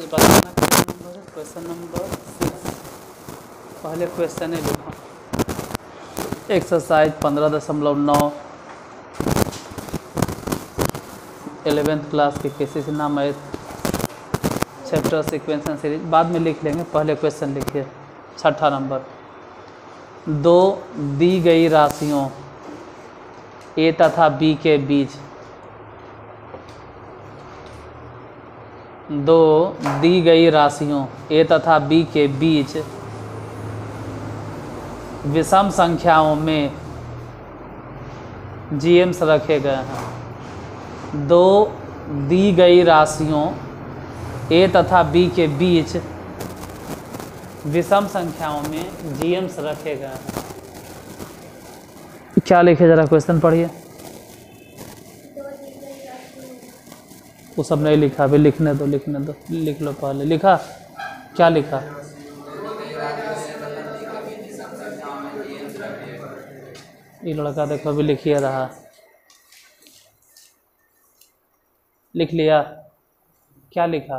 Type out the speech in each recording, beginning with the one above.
बताना question number 6। पहले question है लिखो। एक्सरसाइज 15.9 11th क्लास के केसीसी नाम math chapter sequence and series बाद में लिख लेंगे। पहले क्वेश्चन लिखिए 6ठा नंबर। दो दी गई राशियों ए तथा बी के बीच दो दी गई राशियों ए तथा बी के बीच विषम संख्याओं में जीएम्स रखे गए हैं। दो दी गई राशियों ए तथा बी के बीच विषम संख्याओं में जीएम्स रखे गए हैं। क्या लिखे जरा क्वेश्चन पढ़िए। वो सब नहीं लिखा, अभी लिखने दो लिख लो। पहले लिखा, क्या लिखा? ये लड़का देखो अभी लिखिए रहा। लिख लिया? क्या लिखा?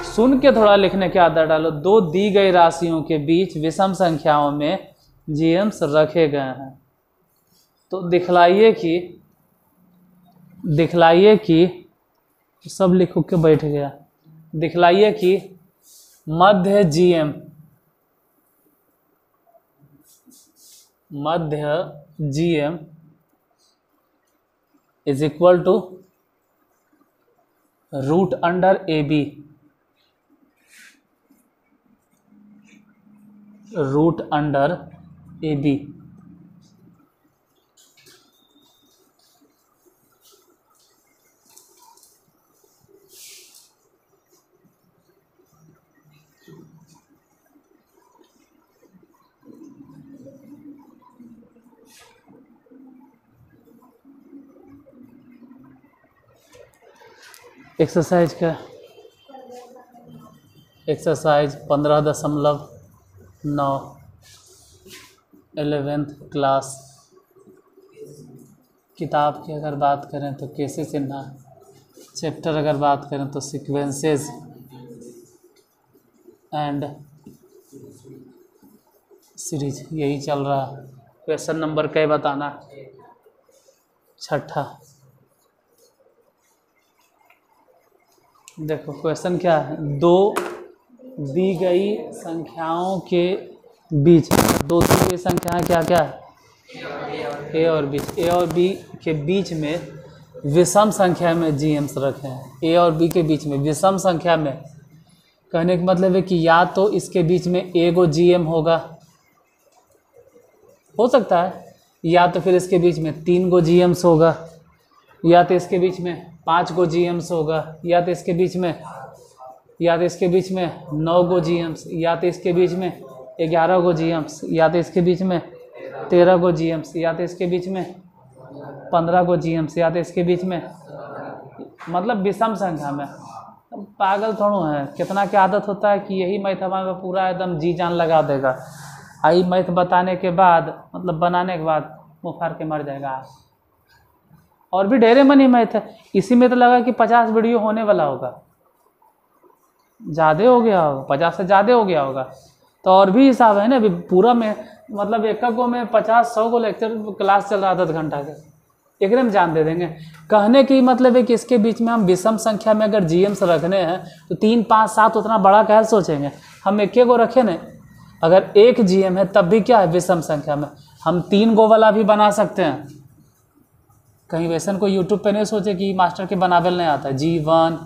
सुन के थोड़ा लिखने की आदत डालो। दो दी गई राशियों के बीच विषम संख्याओं में जीएम्स रखे गए हैं। तो दिखलाइए कि सब लिखो के बैठ गया। दिखलाइए कि मध्य GM is equal to root under A B. Root under A B. Exercise 15.9 11th class. किताब की अगर बात करें तो केसी सिन्हा। चैप्टर अगर बात करें तो सीक्वेंसेस एंड सीरीज, यही चल रहा। क्वेश्चन नंबर क्या बताना? 6ठा। देखो क्वेश्चन क्या है। दो दी गई संख्याओं के बीच, दो दी गई संख्याएं क्या क्या है? ए और बी के बीच में विषम संख्या में जीएम्स रखे हैं। ए और बी के बीच में विषम संख्या में, कहने का मतलब है कि या तो इसके बीच में ए गो जीएम होगा, हो सकता है, या तो फिर इसके बीच में 3 गो जीएम्स होगा, या तो इसके बीच में 5 गो जीएम्स होगा, या तो इसके बीच में 9 गो जीएम्स, या तो इसके बीच में 11 गो जीएम्स, या तो इसके बीच में 13 गो जीएम्स, या तो इसके बीच में 15 गो जीएम्स, या तो इसके बीच में, मतलब विषम संख्या में। पागल थोड़ो है, कितना की आदत होता है कि यही मैथ हमारे पूरा एकदम जी जान लगा देगा। आई मैथ बताने के बाद, मतलब बनाने के बाद मुँह फाड़ के मर जाएगा। और भी ढेरे मनी मैथ है। इसी में तो लगा कि 50 वीडियो होने वाला होगा, ज़्यादा हो गया होगा, 50 से ज़्यादा हो गया होगा। तो और भी हिसाब है ना, अभी पूरा में मतलब एक गो में 50-100 गो लेक्चर क्लास चल रहा 10 घंटा के, एकदम जान दे देंगे। कहने की मतलब है कि इसके बीच में हम विषम संख्या में अगर जीएम्स रखने हैं तो 3, 5, 7 उतना बड़ा क्या सोचेंगे। हम एक गो रखे ना, अगर एक जीएम है तब भी क्या है विषम संख्या में, हम 3 गो वाला भी बना सकते हैं। कहीं वैसन को यूट्यूब पे नहीं सोचे कि मास्टर के बनावेल नहीं आता, G1,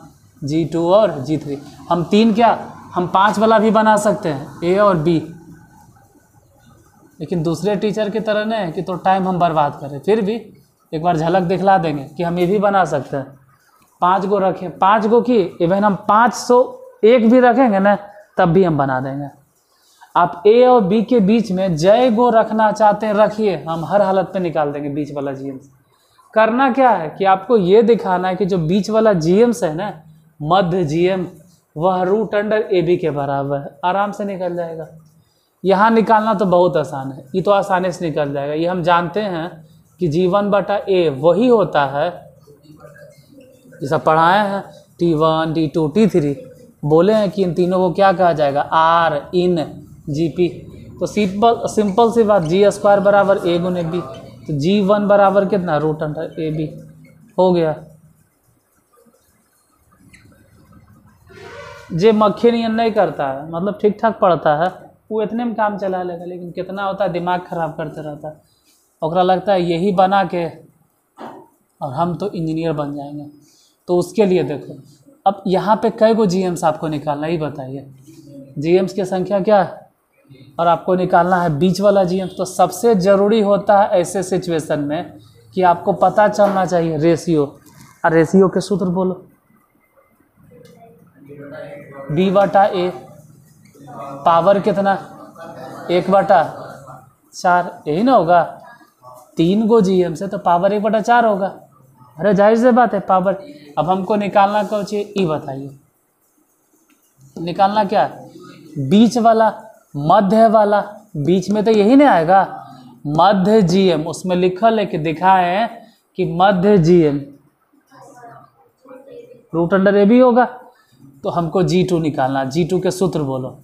G2 और G3। हम 5 वाला भी बना सकते हैं, ए और बी। लेकिन दूसरे टीचर की तरह नहीं है कि तो टाइम हम बर्बाद करें। फिर भी एक बार झलक दिखला देंगे कि हम ये भी बना सकते हैं। 5 गो रखें, 5 गो की इवन हम 501 भी रखेंगे ना तब भी हम बना देंगे। आप ए और बी के बीच में जय गो रखना चाहते हैं रखिए, हम हर हालत पे निकाल देंगे बीच वाला जीएम्स। करना क्या है कि आपको ये दिखाना है कि जो बीच वाला जीएम्स है ना, मध्य जीएम, वह रूट अंडर ए बी के बराबर है। आराम से निकल जाएगा। यहाँ निकालना तो बहुत आसान है, ये तो आसानी से निकल जाएगा। ये हम जानते हैं कि G1/A वही होता है ये सब पढ़ाए हैं, T1 T2 T3, बोले हैं कि इन तीनों को क्या कहा जाएगा, R इन GP। तो सिंपल सी बात, जी स्क्वायर बराबर A गुने B, तो G1 बराबर कितना, रूट अंडर AB हो गया। जे मक्खी नियन नहीं करता है, मतलब ठीक ठाक पढ़ता है, वो इतने में काम चला लेगा, लेकिन कितना होता है दिमाग खराब करते रहता है, ओकरा लगता है यही बना के और हम तो इंजीनियर बन जाएंगे। तो उसके लिए देखो, अब यहाँ पे कई गो जीएम्स आपको निकालना ही, बताइए जीएम्स की संख्या क्या है, और आपको निकालना है बीच वाला जीएम्स। तो सबसे ज़रूरी होता है ऐसे सिचुएशन में कि आपको पता चलना चाहिए रेशियो। और रेशियो के सूत्र बोलो, B/A, पावर कितना, 1/4, यही ना होगा। 3 गो जीएम से तो पावर 1/4 होगा, अरे जाहिर से बात है पावर। अब हमको निकालना कौन चाहिए, ई बताइए, निकालना क्या है, बीच वाला, मध्य वाला, बीच में तो यही नहीं आएगा, मध्य जीएम, उसमें लिखल है कि दिखाएं कि मध्य जीएम रूट अंडर AB होगा। तो हमको G2 निकालना, G2 के सूत्र बोलो,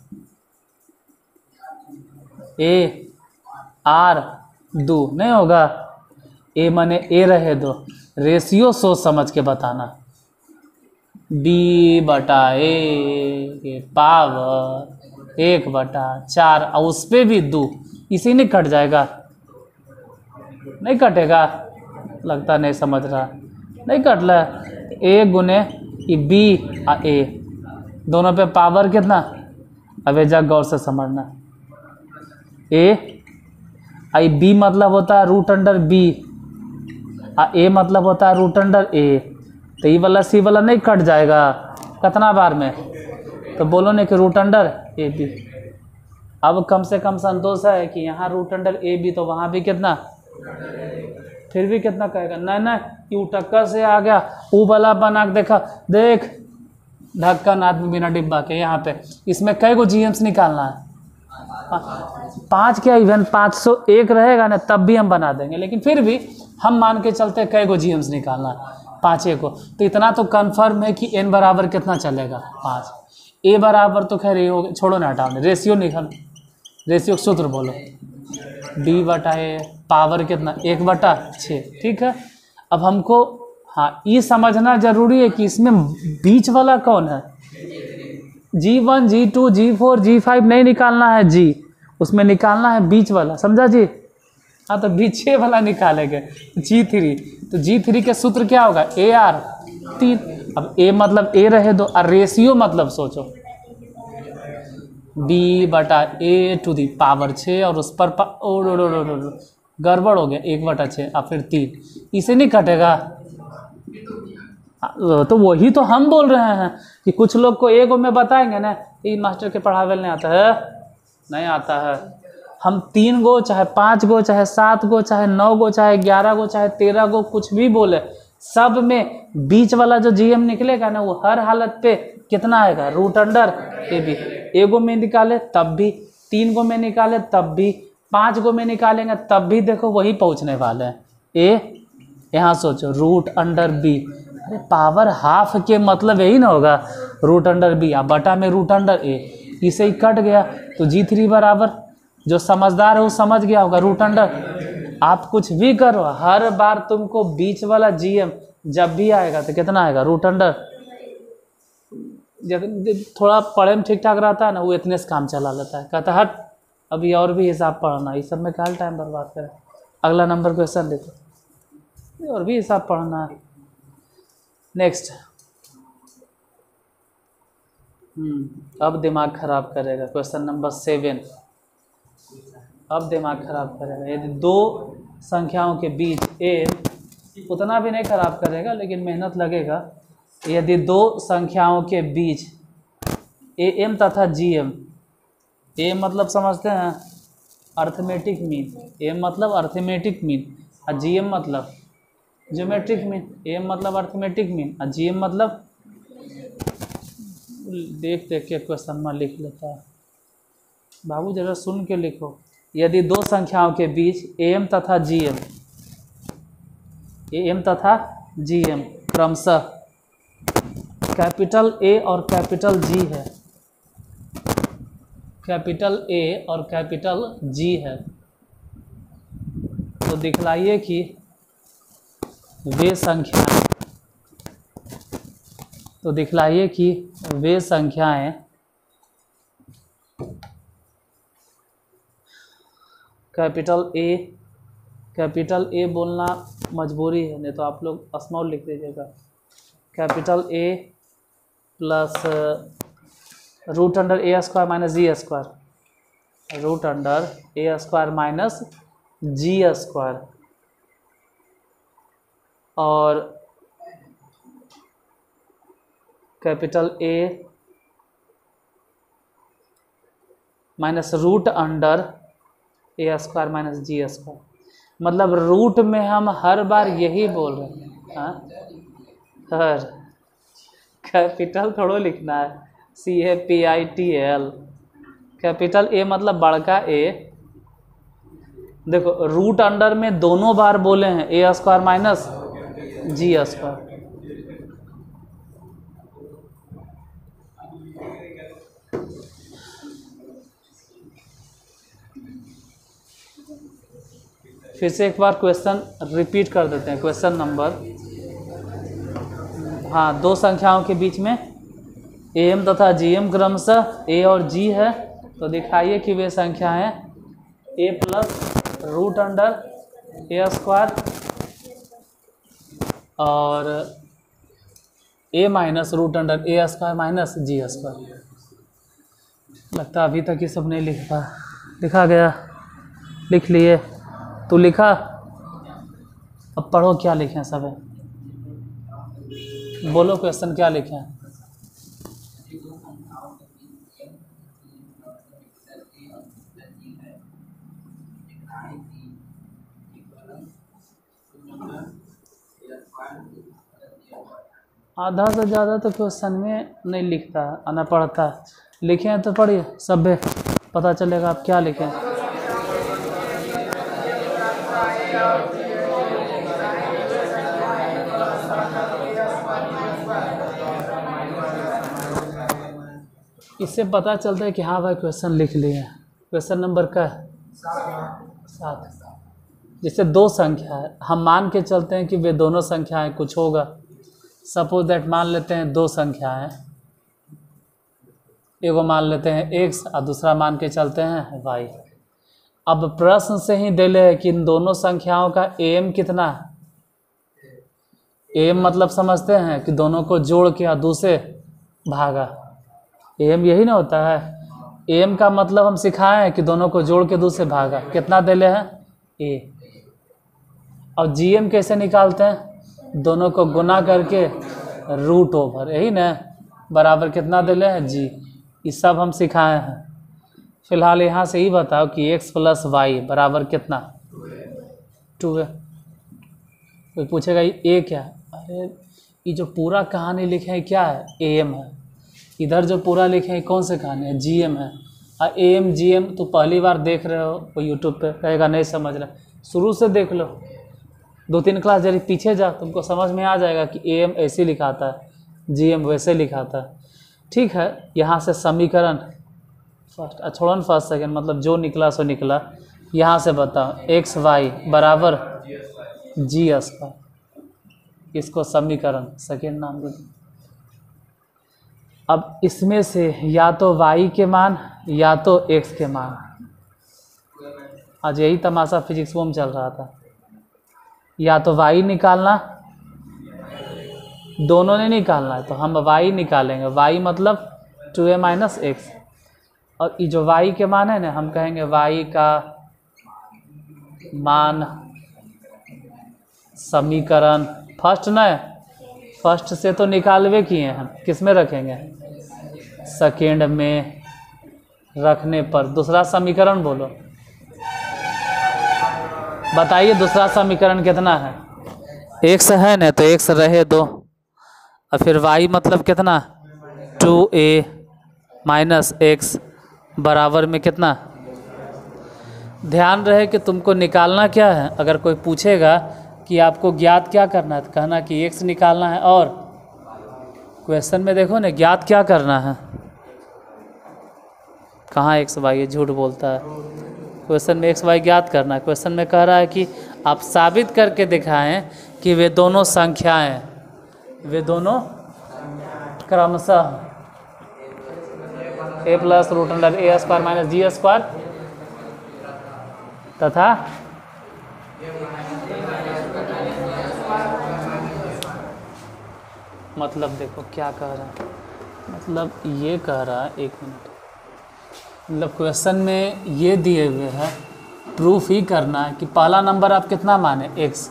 AR2 नहीं होगा, A माने A रहे दो, रेशियो सोच समझ के बताना, B/A के पावर 1/4, और उस पर भी 2, इसी नहीं कट जाएगा, नहीं कटेगा, लगता नहीं समझ रहा, नहीं कट रहा। A गुने B और A दोनों पे पावर कितना, अब जा गौर से समझना, B मतलब होता है रूट अंडर B, और A मतलब होता है रूट अंडर A। तो ये वाला C वाला नहीं कट जाएगा कितना बार में, तो बोलो नहीं कि रूट अंडर AB। अब कम से कम संतोष है कि यहाँ रूट अंडर AB, तो वहाँ भी कितना, फिर भी कितना कहेगा, नहीं यू टक्कर से आ गया, ऊ वाला बना के देखा, देख ढक्कन आदमी बिना डिब्बा के। यहाँ पे इसमें कई गो जीएम्स निकालना है, 5 क्या, इवन 501 रहेगा ना तब भी हम बना देंगे, लेकिन फिर भी हम मान के चलते कई गो जीएम्स निकालना है, 5 को। तो इतना तो कंफर्म है कि n बराबर कितना चलेगा, 5। A बराबर तो खैर ये हो गया, छोड़ो ना हटाओ, रेशियो निकाल, रेशियो सूत्र बोलो, B/A पावर कितना, 1/6, ठीक है। अब हमको हाँ ये समझना जरूरी है कि इसमें बीच वाला कौन है, G1 G2 G4 G5 नहीं निकालना है G, उसमें निकालना है बीच वाला, समझा जी। हाँ तो बीचे वाला निकालेंगे, G3। तो G3 के सूत्र क्या होगा, AR3। अब A मतलब A रहे दो, और रेशियो मतलब सोचो B/A टू दी पावर 6, और उस पर गड़बड़ हो गया, 1/6 और फिर 3, इसे नहीं कटेगा। तो वही तो हम बोल रहे हैं कि कुछ लोग को एगो में बताएंगे ना, ये मास्टर के पढ़ावे नहीं आता है, नहीं आता है। हम 3 गो चाहे 5 गो चाहे 7 गो चाहे 9 गो चाहे 11 गो चाहे 13 गो कुछ भी बोले, सब में बीच वाला जो जीएम निकलेगा ना, वो हर हालत पे कितना आएगा, रूट अंडर AB। एगो में निकाले तब भी, 3 गो में निकाले तब भी, 5 गो में निकालेंगे तब भी, देखो वही पहुंचने वाले हैं। यहाँ सोचो रूट अंडर B, अरे पावर हाफ के मतलब यही ना होगा, रूट अंडर B या बटा में रूट अंडर A, इसे ही कट गया। तो G3 बराबर, जो समझदार है वो समझ गया होगा, रूट अंडर। आप कुछ भी करो, हर बार तुमको बीच वाला जीएम जब भी आएगा तो कितना आएगा, रूट अंडर। थोड़ा पढ़े में ठीक ठाक रहता है ना, वो इतने से काम चला लेता है, कहता हट अभी और भी हिसाब पढ़ना, इस सब में क्या टाइम बर्बाद करें, अगला नंबर क्वेश्चन देखो, और भी हिसाब पढ़ना है। नेक्स्ट, अब दिमाग खराब करेगा, क्वेश्चन नंबर 7। अब दिमाग खराब करेगा, यदि 2 संख्याओं के बीच उतना भी नहीं खराब करेगा, लेकिन मेहनत लगेगा। यदि 2 संख्याओं के बीच AM तथा GM, A मतलब समझते हैं अर्थमेटिक मीन, AM मतलब अर्थमेटिक मीन, और GM मतलब ज्योमेट्रिक मीन। AM मतलब अर्थमेटिक मीन और GM मतलब, देख के क्वेश्चन में लिख लेता है बाबू, जरा सुन के लिखो। यदि 2 संख्याओं के बीच AM तथा GM क्रमशः कैपिटल ए और कैपिटल जी है, कैपिटल ए और कैपिटल जी है, तो दिखलाइए कि वे संख्याएं, तो दिखलाइए कि वे संख्याएं कैपिटल ए बोलना मजबूरी है, नहीं तो आप लोग स्मॉल लिख दीजिएगा। Capital A plus root under A square minus ji square, root under A square minus ji square, और capital A minus root under A square minus ji square. मतलब रूट में हम हर बार यही बोल रहे हैं, हाँ हर, कैपिटल थोड़ा लिखना है, CAPITL, कैपिटल ए मतलब बड़का ए। देखो रूट अंडर में दोनों बार बोले हैं ए स्क्वायर माइनस जी स्क्वायर, फिर से एक बार क्वेश्चन रिपीट कर देते हैं। क्वेश्चन नंबर, हाँ, दो संख्याओं के बीच में AM तथा GM क्रमशः A और G है, तो दिखाइए कि वे संख्याएं A plus root under A square और A minus root under A square minus ji square. लगता अभी तक ये सब नहीं लिखा गया, लिख लिए तो लिखा, अब पढ़ो क्या लिखें सब है, बोलो क्वेश्चन क्या लिखें। आधा से ज़्यादा तो क्वेश्चन में नहीं लिखता है, आना पड़ता है। लिखे हैं तो पढ़िए, सब पता चलेगा आप क्या लिखें। इससे पता चलता है कि हाँ भाई क्वेश्चन लिख लिए। क्वेश्चन नंबर का 7, जैसे दो संख्या है, हम मान के चलते हैं कि वे दोनों संख्याएं कुछ होगा। सपोज दैट मान लेते हैं दो संख्याएं, एगो मान लेते हैं x और दूसरा मान के चलते हैं y। अब प्रश्न से ही दिले है कि इन दोनों संख्याओं का am कितना है। am मतलब समझते हैं कि दोनों को जोड़ के और दूसरे भागा, am यही ना होता है। am का मतलब हम सिखाए हैं कि दोनों को जोड़ के दूसरे भागा, कितना दिले हैं a। और gm कैसे निकालते हैं, दोनों को गुना करके रूट ओवर, यही ना, बराबर कितना दिले हैं g। ये सब हम सिखाए हैं। फिलहाल यहाँ से ही बताओ कि x प्लस वाई बराबर कितना 2 है। कोई पूछेगा ये a क्या है, अरे ये जो पूरा कहानी लिखे हैं क्या है, am है। इधर जो पूरा लिखे हैं कौन से कहानी है, gm है। और am gm तो पहली बार देख रहे हो यूट्यूब पे, कहेगा नहीं समझ रहा, शुरू से देख लो, 2-3 क्लास जरी पीछे जा, तुमको समझ में आ जाएगा कि am ऐसे लिखाता है, gm वैसे लिखाता है। ठीक है, यहाँ से समीकरण फर्स्ट, छोड़न फर्स्ट सेकेंड, मतलब जो निकला सो निकला। यहाँ से बताओ एक्स वाई बराबर जी स्क्वायर, इसको समीकरण सेकेंड नाम दे। अब इसमें से या तो y के मान या तो x के मान, आज यही तमाशा फिजिक्स में चल रहा था। या तो y निकालना, दोनों ने निकालना है, तो हम y निकालेंगे। y मतलब 2a माइनस एक्स, और ये जो y के मान है ना, हम कहेंगे y का मान समीकरण फर्स्ट न, फर्स्ट से तो निकालवे किए हम, किस में रखेंगे, सेकेंड में रखने पर दूसरा समीकरण बोलो, बताइए दूसरा समीकरण कितना है। x है ना, तो x रहे दो, और फिर y मतलब कितना 2a माइनस एक्स बराबर में कितना। ध्यान रहे कि तुमको निकालना क्या है। अगर कोई पूछेगा कि आपको ज्ञात क्या करना है, तो कहना कि x निकालना है और क्वेश्चन में देखो ना, ज्ञात क्या करना है, कहाँ एक्स वाई, ये झूठ बोलता है। क्वेश्चन में एक्स वाई ज्ञात करना है। क्वेश्चन में कह रहा है कि आप साबित करके दिखाएं कि वे दोनों संख्याएं, वे दोनों क्रमशः ए प्लस रूट अंडर ए स्क्वायर माइनस जी स्क्वायर तथा मतलब देखो क्या कह रहा है, मतलब ये कह रहा है, एक मिनट, मतलब क्वेश्चन में ये दिए हुए है, प्रूफ ही करना है कि पहला नंबर आप कितना माने एक्स,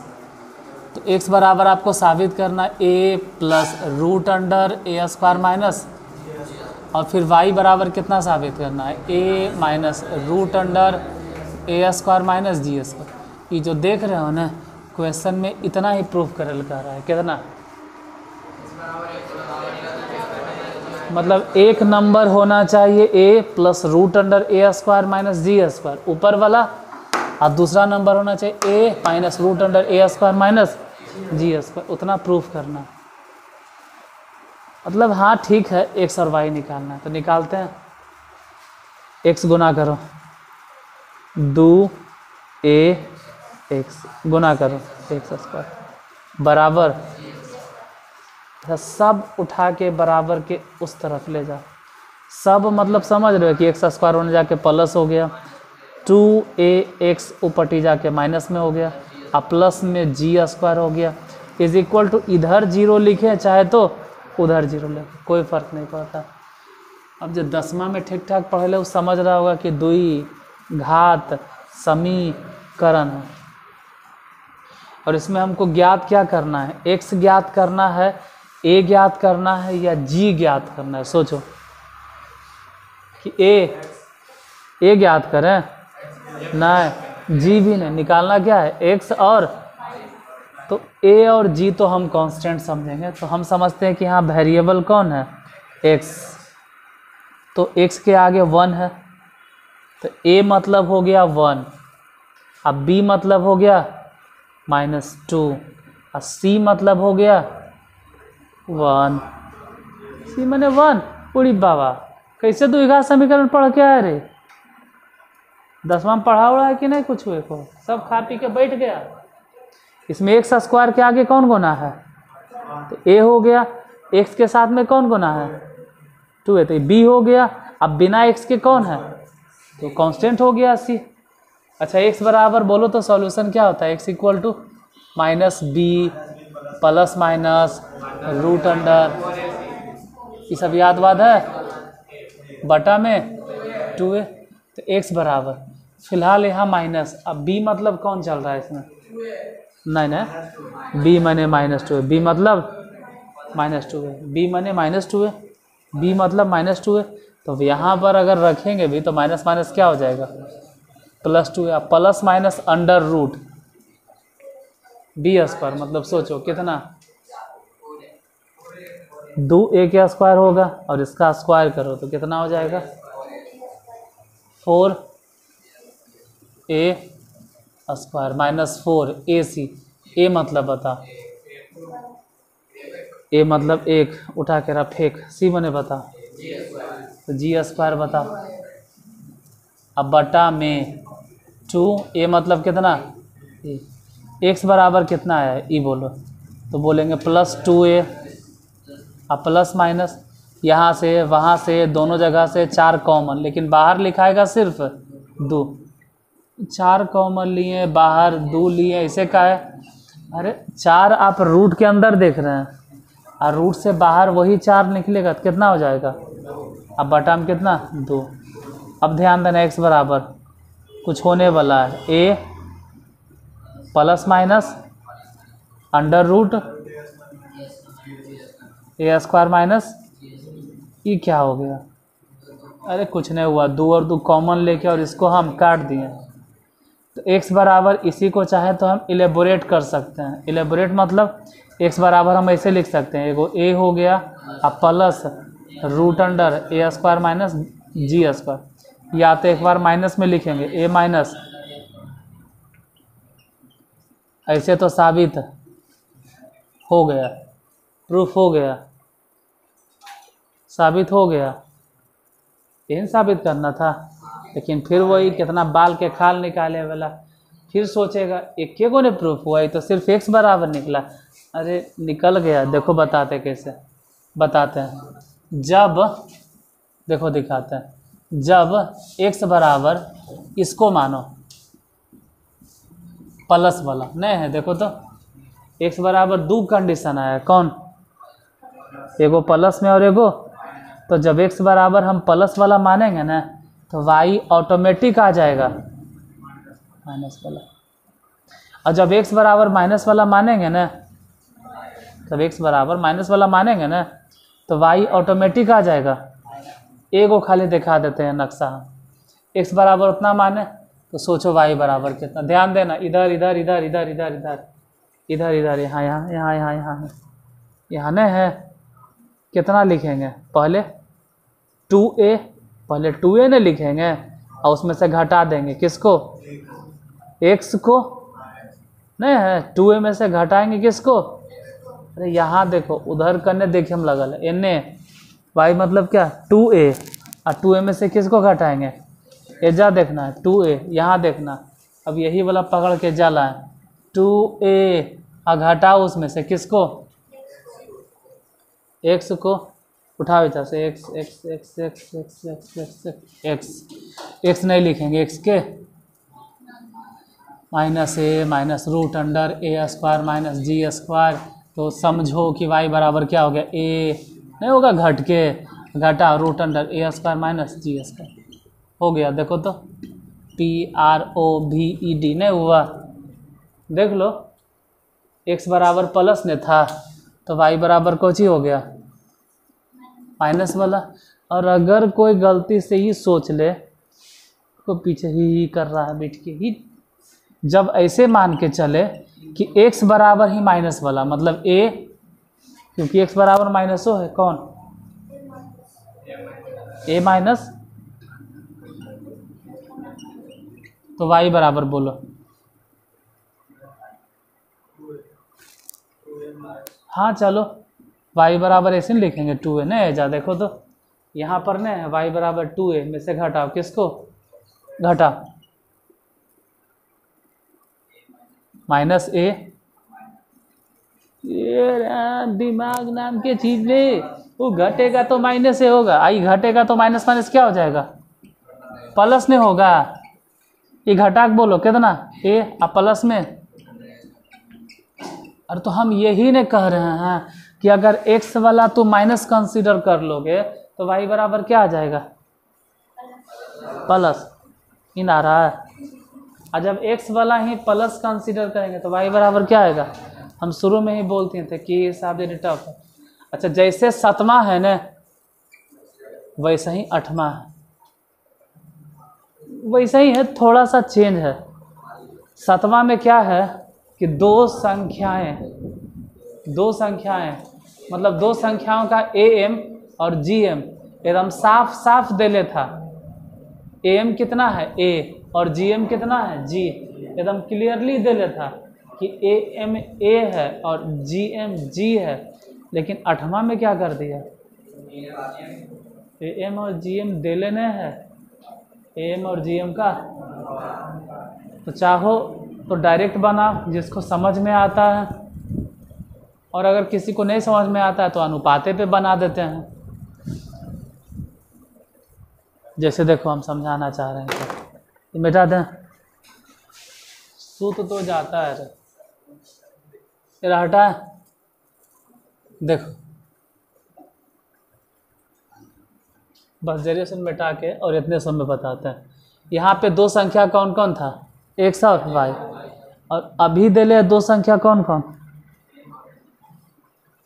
तो एक्स बराबर आपको साबित करना है ए प्लस रूट अंडर ए स्क्वायर माइनस, और फिर वाई बराबर कितना साबित करना है ए माइनस रूट अंडर ए स्क्वायर माइनस जी स्क्वायर। ये जो देख रहे हो ना क्वेश्चन में इतना ही प्रूफ करल कर रहा है, कितना, मतलब एक नंबर होना चाहिए ए प्लस रूट अंडर ए स्क्वायर माइनस जी स्क्वायर ऊपर वाला, और दूसरा नंबर होना चाहिए ए माइनस रूट अंडर ए स्क्वायर माइनस जी स्क्वायर, उतना प्रूफ करना। मतलब हाँ ठीक है, एक्स और वाई निकालना है तो निकालते हैं। एक्स गुना करो, 2 ए एक्स गुना करो एक्स स्क्वायर बराबर, सब उठा के बराबर के उस तरफ ले जा, सब मतलब समझ रहे हो कि एक्स स्क्वायर होने जाके प्लस हो गया, 2ax ऊपर जाके माइनस में हो गया, और प्लस में जी स्क्वायर हो गया, इज इक्वल टू इधर जीरो लिखे चाहे तो उधर जीरो लिखे, कोई फ़र्क नहीं पड़ता। अब जो 10वां में ठीक ठाक पढ़ ले वो समझ रहा होगा कि द्वि घात समीकरण है, और इसमें हमको ज्ञात क्या करना है, एक्स ज्ञात करना है, ए ज्ञात करना है या जी ज्ञात करना है। सोचो कि ए ज्ञात करें, नहीं जी भी नहीं, निकालना क्या है एक्स, और तो ए और जी तो हम कांस्टेंट समझेंगे, तो हम समझते हैं कि हाँ वेरिएबल कौन है एक्स, तो एक्स के आगे 1 है, तो ए मतलब हो गया 1, अब बी मतलब हो गया -2, और सी मतलब हो गया 1, सी मैंने 1। उड़ी बाबा, कैसे द्विघात समीकरण पढ़ के आए रे, 10वां में पढ़ा उड़ा है कि नहीं कुछ हुए को, सब खा पी के बैठ गया। इसमें एक्स स्क्वायर के आगे कौन गुना है, तो ए हो गया, एक्स के साथ में कौन गुना है 2 है, तो बी हो गया, अब बिना एक्स के कौन है, तो कांस्टेंट हो गया सी। अच्छा एक्स बराबर बोलो तो सॉल्यूशन क्या होता है, x equal to minus b plus minus root under, ये सब याद वाद है, बटा में 2a, तो एक्स बराबर फिलहाल यहाँ माइनस, अब बी मतलब कौन चल रहा है इसमें, नहीं बी मैंने -2 है, बी मतलब -2 है, बी मैंने -2 है, बी मतलब -2 है, तो यहाँ पर अगर रखेंगे भी तो माइनस माइनस क्या हो जाएगा +2 है, plus minus under root b square, मतलब सोचो कितना 2a का स्क्वायर होगा और इसका स्क्वायर करो तो कितना हो जाएगा 4a स्क्वायर -4ac, a मतलब बता, a मतलब 1 उठा के रख फेंक, c बने बता, तो जी स्क्वायर बता, अब बटा में 2a मतलब कितना, x बराबर कितना है ई बोलो, तो बोलेंगे +2a, अब प्लस माइनस यहाँ से वहाँ से दोनों जगह से 4 कॉमन, लेकिन बाहर लिखाएगा सिर्फ 2, 4 कॉमन लिए बाहर 2 लिए, इसे का है, अरे 4 आप रूट के अंदर देख रहे हैं और रूट से बाहर वही 4 निकलेगा तो कितना हो जाएगा, अब बटा में कितना 2। अब ध्यान देना एक्स बराबर कुछ होने वाला है, ए प्लस माइनस अंडर रूट ए स्क्वायर माइनस, ये क्या हो गया, अरे कुछ नहीं हुआ, 2 और 2 कॉमन लेके और इसको हम काट दिए, तो x बराबर इसी को चाहे तो हम इलेबोरेट कर सकते हैं, इलेबोरेट मतलब x बराबर हम ऐसे लिख सकते हैं, एगो a हो गया अब प्लस रूट अंडर ए स्क्वायर माइनस जी स्क्वायर, या तो एक बार माइनस में लिखेंगे a माइनस, ऐसे तो साबित हो गया, प्रूफ हो गया, साबित हो गया, यही साबित करना था। लेकिन फिर वही कितना बाल के खाल निकाले वाला, फिर सोचेगा एक को ने प्रूफ हुआ, ये तो सिर्फ x बराबर निकला। अरे निकल गया, देखो बताते कैसे, बताते हैं। जब देखो दिखाते हैं, जब x बराबर इसको मानो प्लस वाला नहीं है, देखो तो x बराबर 2 कंडीशन आया, कौन, एगो प्लस में और एगो, तो जब x बराबर हम प्लस वाला मानेंगे ना तो y ऑटोमेटिक आ जाएगा माइनस वाला, और जब x बराबर माइनस वाला मानेंगे ना, जब x बराबर माइनस वाला मानेंगे ना तो y ऑटोमेटिक आ जाएगा। एगो खाली दिखा देते हैं नक्शा, x बराबर उतना माने तो सोचो y बराबर कितना, ध्यान देना, इधर इधर इधर इधर इधर इधर इधर इधर, यहाँ यहाँ यहाँ यहाँ यहाँ यहाँ नहीं है, कितना लिखेंगे, पहले 2a, पहले 2a ने लिखेंगे और उसमें से घटा देंगे किसको, x को, नहीं है 2a में से घटाएंगे किसको, अरे यहाँ देखो उधर करने देखिए हम लगल है एने, y मतलब क्या 2a, और 2a में से किसको घटाएंगे, एजा देखना है 2a, यहाँ देखना, अब यही वाला पकड़ के जाला है 2a, और घटाओ उसमें से किसको, x को, उठाओ इधर से x x x x x x x x x नहीं लिखेंगे, x के -a minus root under a square minus ji square, तो समझो कि y बराबर क्या हो गया, a नहीं होगा घट के, घटा root under a square minus ji square हो गया। देखो तो PROVED नहीं हुआ, देख लो x बराबर प्लस ने था तो y बराबर कोची हो गया माइनस वाला। और अगर कोई गलती से ही सोच ले तो पीछे ही कर रहा है बैठ के ही, जब ऐसे मान के चले कि x बराबर ही माइनस वाला मतलब a, क्योंकि x बराबर माइनस है कौन, a माइनस, तो y बराबर बोलो, हाँ चलो y बराबर ऐसे नहीं लिखेंगे 2a नहीं है, जा देखो तो यहाँ पर नहीं है, y बराबर 2a में से घटाओ किसको, घटा -a, ये दिमाग नाम की चीज में, वो घटेगा तो माइनस से होगा, आई घटेगा तो माइनस माइनस क्या हो जाएगा, प्लस में होगा, ये घटाक बोलो कितना a, आ प्लस में, अरे तो हम यही नहीं कह रहे हैं कि अगर x वाला तो माइनस कंसीडर कर लोगे तो y बराबर क्या आ जाएगा, प्लस, इन आ रहा है, और जब x वाला ही प्लस कंसीडर करेंगे तो y बराबर क्या आएगा, हम शुरू में ही बोलते थे कि ये हिसाब से टफ है। अच्छा जैसे 7वां है ना वैसा ही 8वां है, वैसा ही है, थोड़ा सा चेंज है। 7वां में क्या है कि दो संख्याएं मतलब दो संख्याओं का am और gm एकदम साफ साफ दे ले था, am कितना है a और gm कितना है g, एकदम क्लियरली दे ले था कि am a है और gm g है। लेकिन 8वां में क्या कर दिया, am और gm दे लेने हैं, am और gm का, तो चाहो तो डायरेक्ट बना जिसको समझ में आता है, और अगर किसी को नहीं समझ में आता है तो अनुपाते पे बना देते हैं। जैसे देखो हम समझाना चाह रहे हैं तो मिटा दें, सूत तो जाता है फिर हटा, देखो बस डेरिवेशन मिटा के और इतने समय बताते हैं। यहाँ पे दो संख्या कौन कौन था, x और y, और अभी दे ले दो संख्या कौन कौन,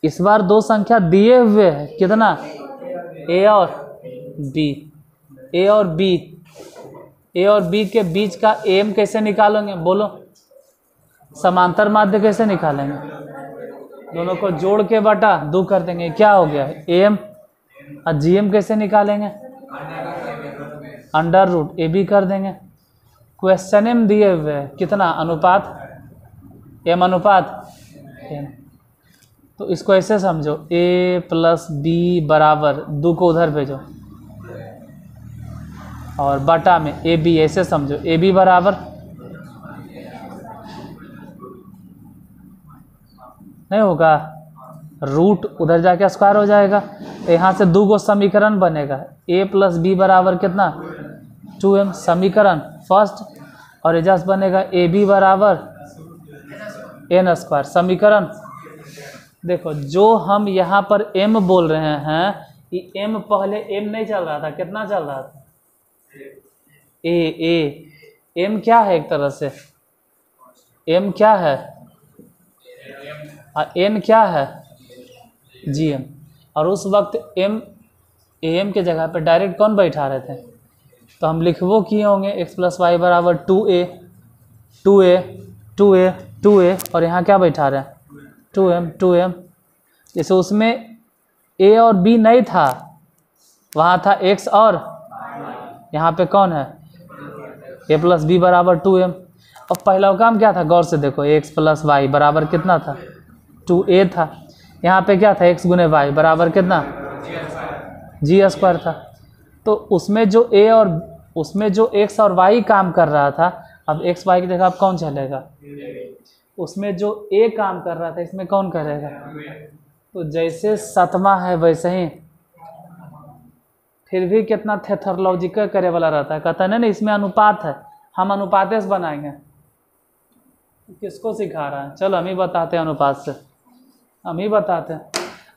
इस बार दो संख्या दिए हुए हैं कितना, a और b, a और b के बीच का m कैसे निकालेंगे बोलो, समांतर माध्य कैसे निकालेंगे, दोनों को जोड़ के बटा 2 कर देंगे, क्या हो गया am, और gm कैसे निकालेंगे, अंडर रूट ए बी कर देंगे। क्वेश्चन में दिए हुए कितना अनुपात, m अनुपात n, तो इसको ऐसे समझो, a प्लस बी बराबर 2 को उधर भेजो और बटा में ए बी, ऐसे समझो ए बी बराबर नहीं होगा, रूट उधर जाके स्क्वायर हो जाएगा, तो यहाँ से 2 को समीकरण बनेगा, a प्लस बी बराबर कितना 2m समीकरण फर्स्ट, और एजाज बनेगा ए बी बराबर n स्क्वायर समीकरण। देखो जो हम यहाँ पर m बोल रहे हैं, ये m पहले m नहीं चल रहा था, कितना चल रहा था a m क्या है, एक तरह से m क्या है n क्या है gm, और उस वक्त m am के जगह पे डायरेक्ट कौन बैठा रहे थे, तो हम लिखवो किए होंगे x प्लस वाई बराबर 2a 2a 2a 2a, और यहाँ क्या बैठा रहे हैं 2m। जैसे उसमें a और b नहीं था, वहाँ था x, और यहाँ पे कौन है a प्लस बी बराबर 2m। और पहला काम क्या था, गौर से देखो, x प्लस वाई बराबर कितना था 2a था, यहाँ पे क्या था x गुने वाई बराबर कितना g स्क्वायर था। तो उसमें जो a और उसमें जो x और y काम कर रहा था, अब x y की जगह अब कौन चलेगा, उसमें जो a काम कर रहा था इसमें कौन करेगा, तो जैसे सतमा है वैसे ही, फिर भी कितना थेथोलॉजिकल करे वाला रहता है, कहता है ना इसमें अनुपात है, हम अनुपात से बनाएंगे। किसको सिखा रहा है, चलो हम ही बताते हैं, अनुपात से हम ही बताते हैं।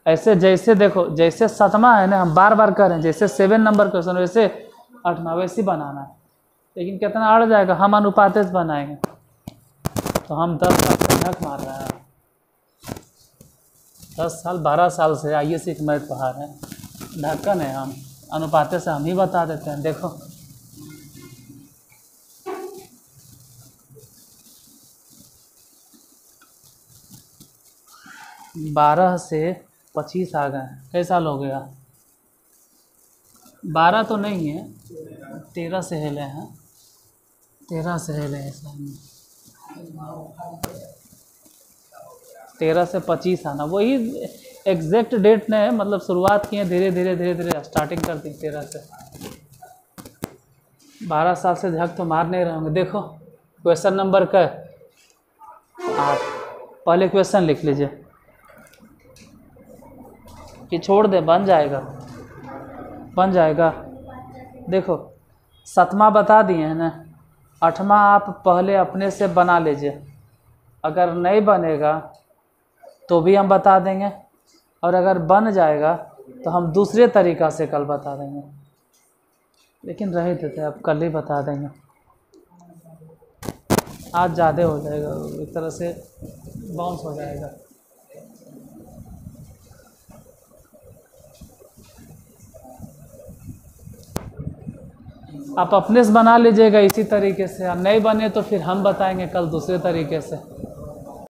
ऐसे जैसे देखो, जैसे सतमा है ना, हम बार बार करें, जैसे 7 नंबर क्वेश्चन वैसे 8वां वैसे ही बनाना है, लेकिन कितना अड़ जाएगा, हम अनुपात से बनाएंगे। तो हम 10 साल से ढक मार रहे हैं, 10 साल 12 साल से आइए सीख मैथ पढ़ा रहे हैं, ढक्कन है हम, अनुपात से हम ही बता देते हैं। देखो 12 से 25 आ गए, कई साल हो गया, 12 तो नहीं है, 13 से हिले हैं, 13 से हिले हैं, 13 से 25 आना, वही एग्जैक्ट डेट ने मतलब शुरुआत की है, धीरे धीरे धीरे धीरे स्टार्टिंग करती 13 से। 12 साल से झक तो मार नहीं रहे होंगे। देखो क्वेश्चन नंबर का 8, पहले क्वेश्चन लिख लीजिए कि छोड़ दे, बन जाएगा बन जाएगा। देखो 7वां बता दिए हैं ना, 8वां आप पहले अपने से बना लीजिए, अगर नहीं बनेगा तो भी हम बता देंगे, और अगर बन जाएगा तो हम दूसरे तरीक़ा से कल बता देंगे, लेकिन रहे देते अब कल ही बता देंगे, आज ज़्यादा हो जाएगा, एक तरह से बाउंस हो जाएगा। आप अपने से बना लीजिएगा इसी तरीके से, और नहीं बने तो फिर हम बताएंगे कल दूसरे तरीके से।